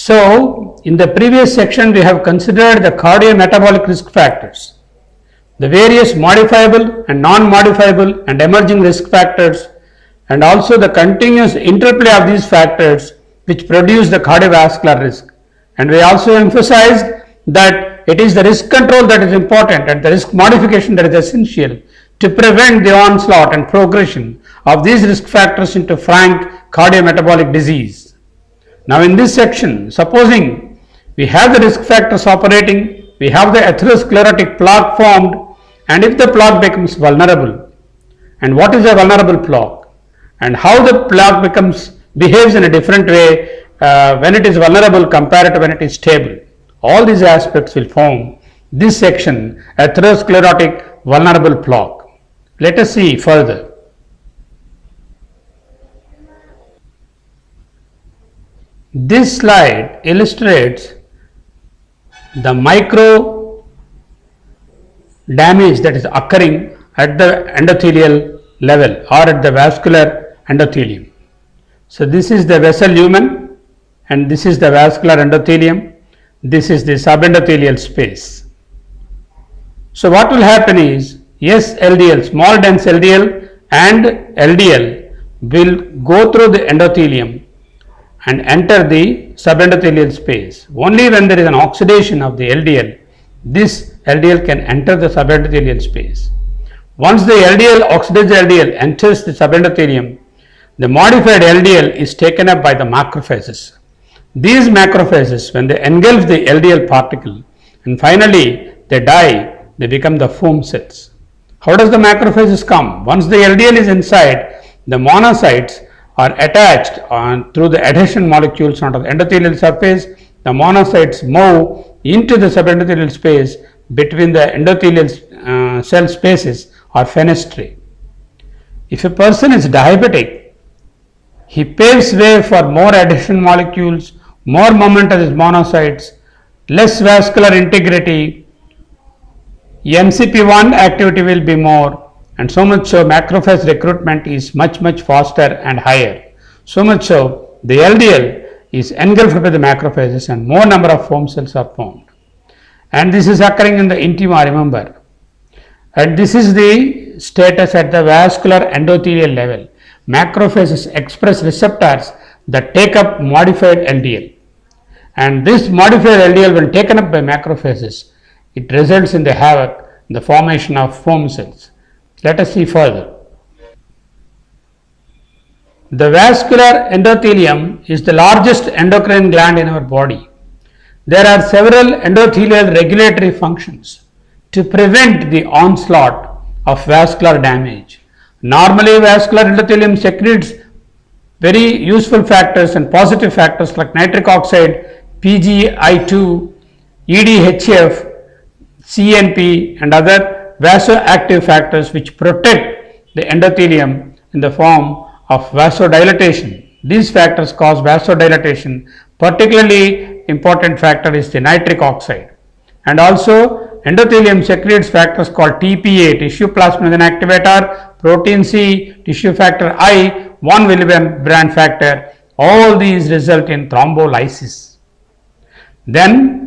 So, in the previous section, we have considered the cardiometabolic risk factors, the various modifiable and non-modifiable and emerging risk factors, and also the continuous interplay of these factors which produce the cardiovascular risk. And we also emphasized that it is the risk control that is important and the risk modification that is essential to prevent the onslaught and progression of these risk factors into frank cardiometabolic disease. Now in this section, supposing we have the risk factors operating, we have the atherosclerotic plaque formed, and if the plaque becomes vulnerable, and what is a vulnerable plaque, and how the plaque behaves in a different way when it is vulnerable compared to when it is stable. All these aspects will form this section, atherosclerotic vulnerable plaque. Let us see further. This slide illustrates the micro damage that is occurring at the endothelial level or at the vascular endothelium. So this is the vessel lumen and this is the vascular endothelium. This is the subendothelial space. So what will happen is, yes, LDL, small dense LDL and LDL will go through the endothelium and enter the subendothelial space. Only when there is an oxidation of the LDL, this LDL can enter the subendothelial space. Once the LDL, oxidized LDL enters the subendothelium, the modified LDL is taken up by the macrophages. These macrophages, when they engulf the LDL particle and finally they die, they become the foam cells. How does the macrophages come? Once the LDL is inside, the monocytes are attached through the adhesion molecules onto the endothelial surface. The monocytes move into the subendothelial space between the endothelial cell spaces or fenestrae. If a person is diabetic, he paves way for more adhesion molecules, more movement of his monocytes, less vascular integrity, MCP1 activity will be more, and so much so macrophage recruitment is much faster and higher. So much so the LDL is engulfed by the macrophages and more number of foam cells are formed. And this is occurring in the intima, remember. And this is the status at the vascular endothelial level. Macrophages express receptors that take up modified LDL. And this modified LDL, when taken up by macrophages, it results in the havoc, the formation of foam cells. Let us see further. The vascular endothelium is the largest endocrine gland in our body. There are several endothelial regulatory functions to prevent the onslaught of vascular damage. Normally, vascular endothelium secretes very useful factors and positive factors like nitric oxide, PGI2, EDHF, CNP and other vasoactive factors which protect the endothelium in the form of vasodilatation. These factors cause vasodilatation. Particularly important factor is the nitric oxide. And also endothelium secretes factors called TPA, tissue plasminogen activator, protein C, tissue factor I, 1 millibrand factor. All these result in thrombolysis. Then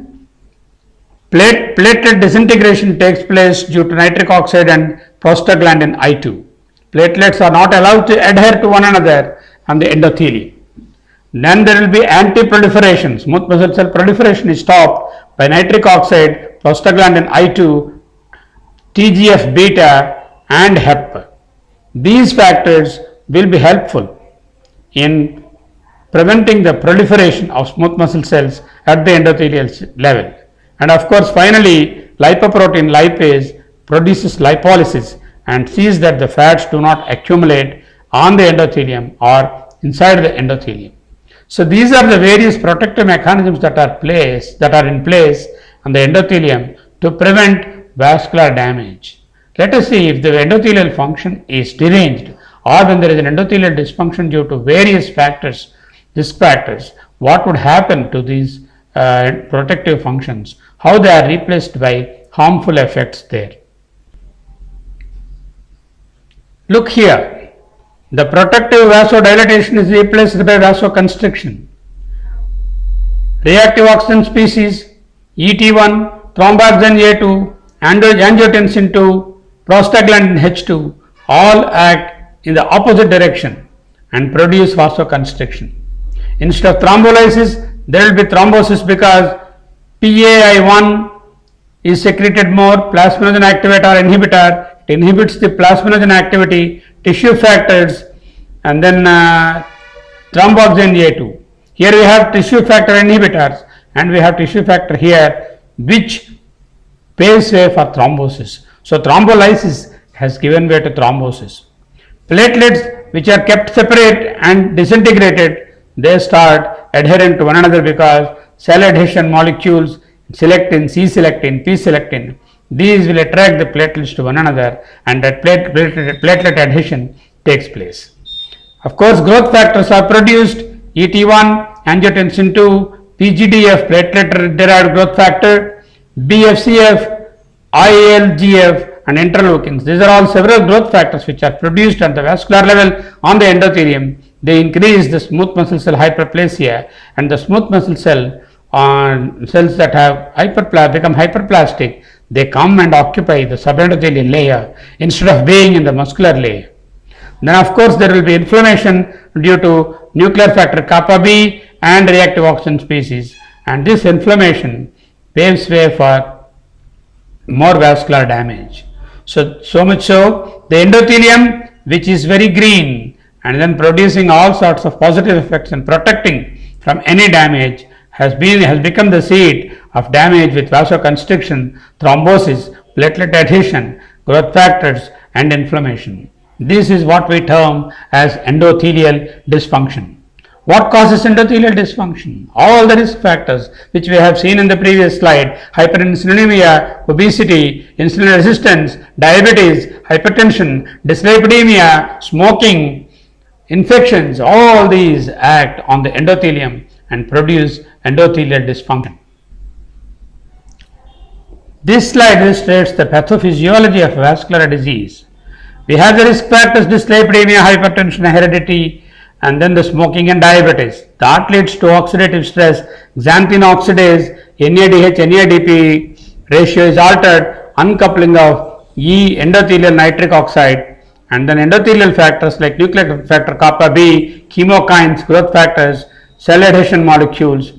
platelet disintegration takes place due to nitric oxide and prostaglandin I2. Platelets are not allowed to adhere to one another on the endothelium. Then there will be anti-proliferation. Smooth muscle cell proliferation is stopped by nitric oxide, prostaglandin I2, TGF beta and HEP. These factors will be helpful in preventing the proliferation of smooth muscle cells at the endothelial level. And of course, finally, lipoprotein lipase produces lipolysis and sees that the fats do not accumulate on the endothelium or inside the endothelium. So these are the various protective mechanisms that are in place on the endothelium to prevent vascular damage. Let us see if the endothelial function is deranged or when there is an endothelial dysfunction due to various factors, risk factors, what would happen to these protective functions, how they are replaced by harmful effects there. Look here, the protective vasodilatation is replaced by vasoconstriction. reactive oxygen species, ET1, thromboxane A2, angiotensin 2, prostaglandin H2 all act in the opposite direction and produce vasoconstriction. Instead of thrombolysis, there will be thrombosis because PAI1 is secreted more, plasminogen activator inhibitor, it inhibits the plasminogen activity, tissue factors, and then thromboxane A2. Here we have tissue factor inhibitors and we have tissue factor here which paves way for thrombosis. So thrombolysis has given way to thrombosis. Platelets which are kept separate and disintegrated, they start adhering to one another because cell adhesion molecules, selectin, C-selectin, P-selectin, these will attract the platelets to one another and that platelet adhesion takes place. Of course, growth factors are produced, ET1, angiotensin 2, PGDF, platelet derived growth factor, BFCF, ILGF and interleukins. These are all several growth factors which are produced at the vascular level on the endothelium. They increase the smooth muscle cell hyperplasia, and the smooth muscle cell cells that have become hyperplastic, they come and occupy the subendothelial layer instead of being in the muscular layer. Then of course there will be inflammation due to nuclear factor kappa B and reactive oxygen species, and this inflammation paves way for more vascular damage. So much so, the endothelium, which is very green and then producing all sorts of positive effects and protecting from any damage, has become the seat of damage with vasoconstriction, thrombosis, platelet adhesion, growth factors and inflammation. This is what we term as endothelial dysfunction. What causes endothelial dysfunction? All the risk factors which we have seen in the previous slide: hyperinsulinemia, obesity, insulin resistance, diabetes, hypertension, dyslipidemia, smoking, infections, all these act on the endothelium and produce endothelial dysfunction. This slide illustrates the pathophysiology of vascular disease. We have the risk factors: dyslipidemia, hypertension, heredity, and then the smoking and diabetes. That leads to oxidative stress, xanthine oxidase, NADH, NADP ratio is altered, uncoupling of endothelial nitric oxide, and then endothelial factors like nuclear factor kappa B, chemokines, growth factors, cell adhesion molecules,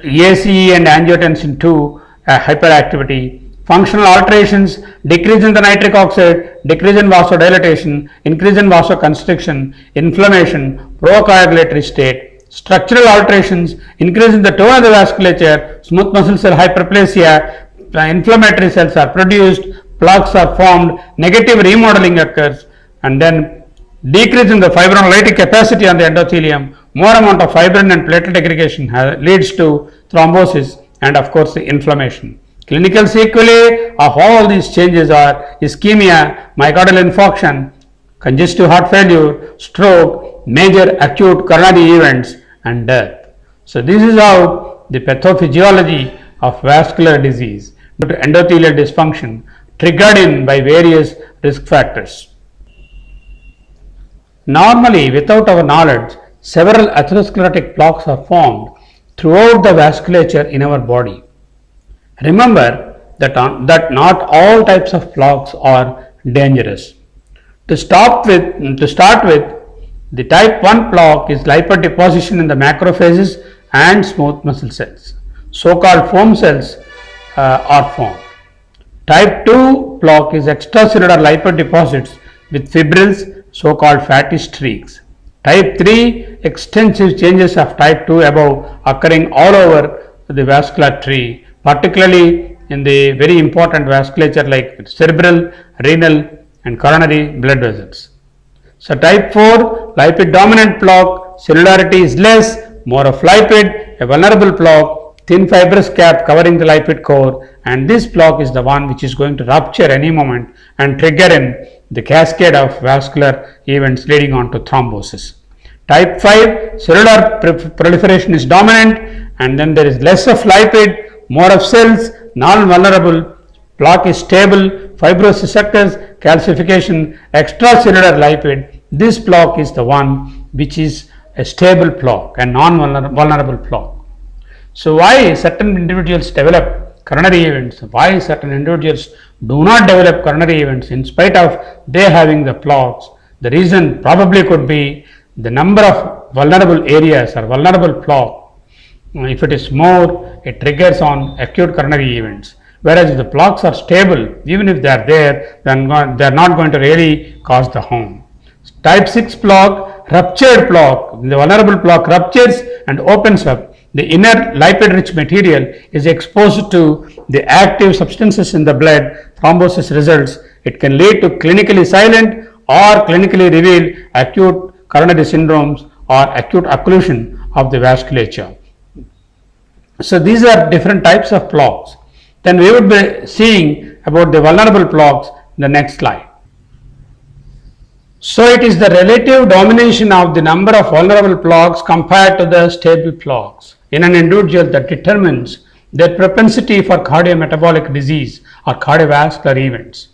ACE and angiotensin 2 hyperactivity, functional alterations, decrease in the nitric oxide, decrease in vasodilatation, increase in vasoconstriction, inflammation, procoagulatory state, structural alterations, increase in the tone of the vasculature, smooth muscle cell hyperplasia, inflammatory cells are produced, plaques are formed, negative remodeling occurs, and then decrease in the fibrinolytic capacity on the endothelium, more amount of fibrin and platelet aggregation leads to thrombosis and of course the inflammation. Clinical sequelae of all these changes are ischemia, myocardial infarction, congestive heart failure, stroke, major acute coronary events and death. So this is how the pathophysiology of vascular disease due to endothelial dysfunction triggered in by various risk factors. Normally, without our knowledge, several atherosclerotic plaques are formed throughout the vasculature in our body. Remember that not all types of plaques are dangerous. To start with, the type 1 plaque is lipodeposition in the macrophages and smooth muscle cells. So-called foam cells are formed. Type 2 plaque is extracellular lipodeposits with fibrils, so-called fatty streaks. Type 3, extensive changes of type 2 above occurring all over the vascular tree, particularly in the very important vasculature like cerebral, renal and coronary blood vessels. So type 4, lipid dominant plaque, cellularity is less, more of lipid, a vulnerable plaque, thin fibrous cap covering the lipid core, and this plaque is the one which is going to rupture any moment and trigger in the cascade of vascular events leading on to thrombosis. Type 5, cellular proliferation is dominant, and then there is less of lipid, more of cells, non-vulnerable, plaque is stable, fibrosis occurs, calcification, extracellular lipid. This plaque is the one which is a stable plaque and non-vulnerable plaque. So why certain individuals develop coronary events? Why certain individuals do not develop coronary events in spite of they having the plaques? The reason probably could be the number of vulnerable areas or vulnerable plaque. If it is more, it triggers on acute coronary events. Whereas if the plaques are stable, even if they are there, then they are not going to really cause the harm. Type 6 plaque, ruptured plaque, the vulnerable plaque ruptures and opens up. The inner lipid-rich material is exposed to the active substances in the blood. Thrombosis results. It can lead to clinically silent or clinically revealed acute coronary syndromes or acute occlusion of the vasculature. So these are different types of plaques. Then we would be seeing about the vulnerable plaques in the next slide. So it is the relative domination of the number of vulnerable plaques compared to the stable plaques in an individual that determines their propensity for cardiometabolic disease or cardiovascular events.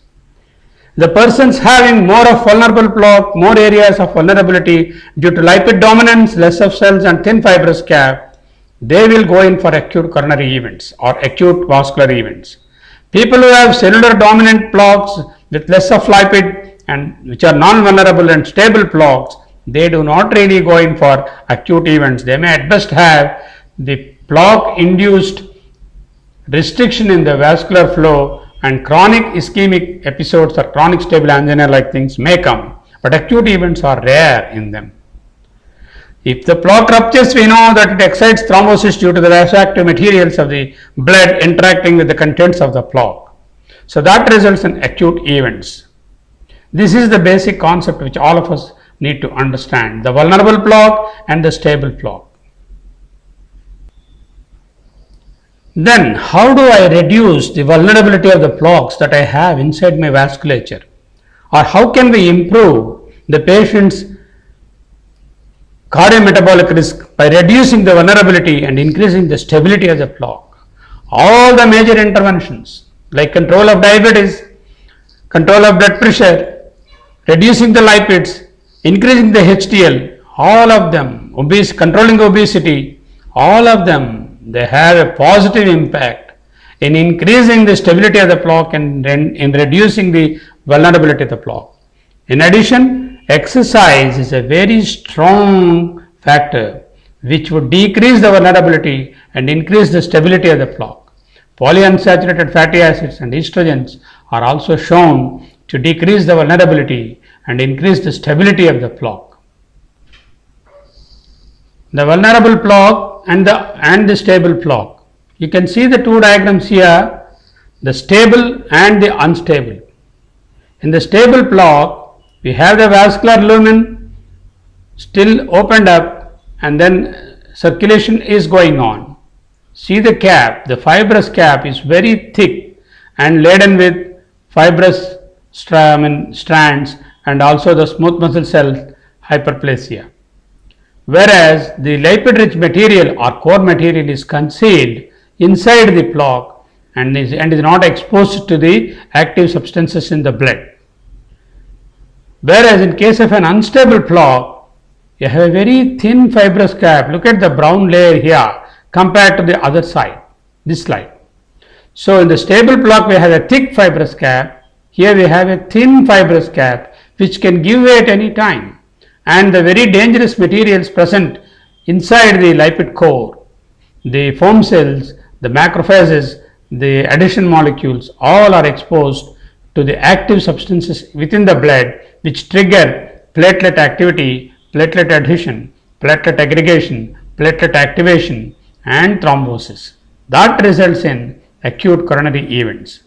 The persons having more of vulnerable plaque, more areas of vulnerability due to lipid dominance, less of cells and thin fibrous cap, they will go in for acute coronary events or acute vascular events. People who have cellular dominant plaques with less of lipid and which are non-vulnerable and stable plaques, they do not really go in for acute events. They may at best have the plaque induced restriction in the vascular flow, and chronic ischemic episodes or chronic stable angina like things may come, but acute events are rare in them. If the plaque ruptures, we know that it excites thrombosis due to the vasoactive materials of the blood interacting with the contents of the plaque. So that results in acute events. This is the basic concept which all of us need to understand: the vulnerable plaque and the stable plaque. Then how do I reduce the vulnerability of the plaques that I have inside my vasculature? Or how can we improve the patient's cardiometabolic risk by reducing the vulnerability and increasing the stability of the plaque? All the major interventions like control of diabetes, control of blood pressure, reducing the lipids, increasing the HDL, all of them, controlling obesity, all of them, they have a positive impact in increasing the stability of the plaque and in reducing the vulnerability of the plaque. In addition, exercise is a very strong factor which would decrease the vulnerability and increase the stability of the plaque. Polyunsaturated fatty acids and estrogens are also shown to decrease the vulnerability and increase the stability of the plaque. The vulnerable plaque and the stable plaque. You can see the two diagrams here, the stable and the unstable. In the stable plaque, we have the vascular lumen still opened up and then circulation is going on. See the cap, the fibrous cap is very thick and laden with fibrous strands and also the smooth muscle cell hyperplasia. Whereas the lipid-rich material or core material is concealed inside the plaque and is not exposed to the active substances in the blood. Whereas in case of an unstable plaque, you have a very thin fibrous cap. Look at the brown layer here compared to the other side, this slide. So in the stable plaque we have a thick fibrous cap. Here we have a thin fibrous cap which can give way at any time. And the very dangerous materials present inside the lipid core, the foam cells, the macrophages, the adhesion molecules, all are exposed to the active substances within the blood which trigger platelet activity, platelet adhesion, platelet aggregation, platelet activation and thrombosis. That results in acute coronary events.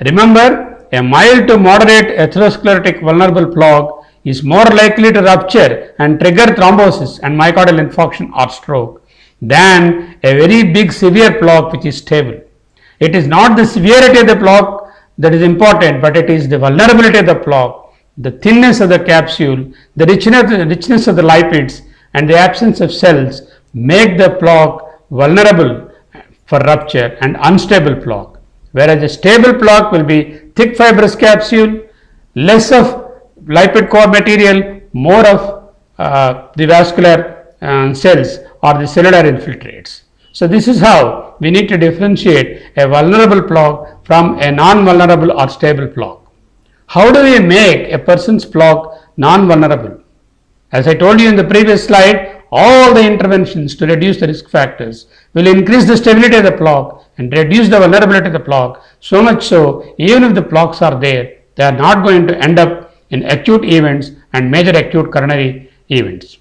Remember, a mild to moderate atherosclerotic vulnerable plaque is more likely to rupture and trigger thrombosis and myocardial infarction or stroke than a very big severe plaque which is stable. It is not the severity of the plaque that is important, but it is the vulnerability of the plaque, the thinness of the capsule, the richness of the lipids and the absence of cells make the plaque vulnerable for rupture and unstable plaque. Whereas a stable plaque will be thick fibrous capsule, less of lipid core material, more of the vascular cells or the cellular infiltrates. So this is how we need to differentiate a vulnerable plaque from a non-vulnerable or stable plaque. How do we make a person's plaque non-vulnerable? As I told you in the previous slide, all the interventions to reduce the risk factors will increase the stability of the plaque and reduce the vulnerability of the plaque, so much so even if the plaques are there, they are not going to end up in acute events and major acute coronary events.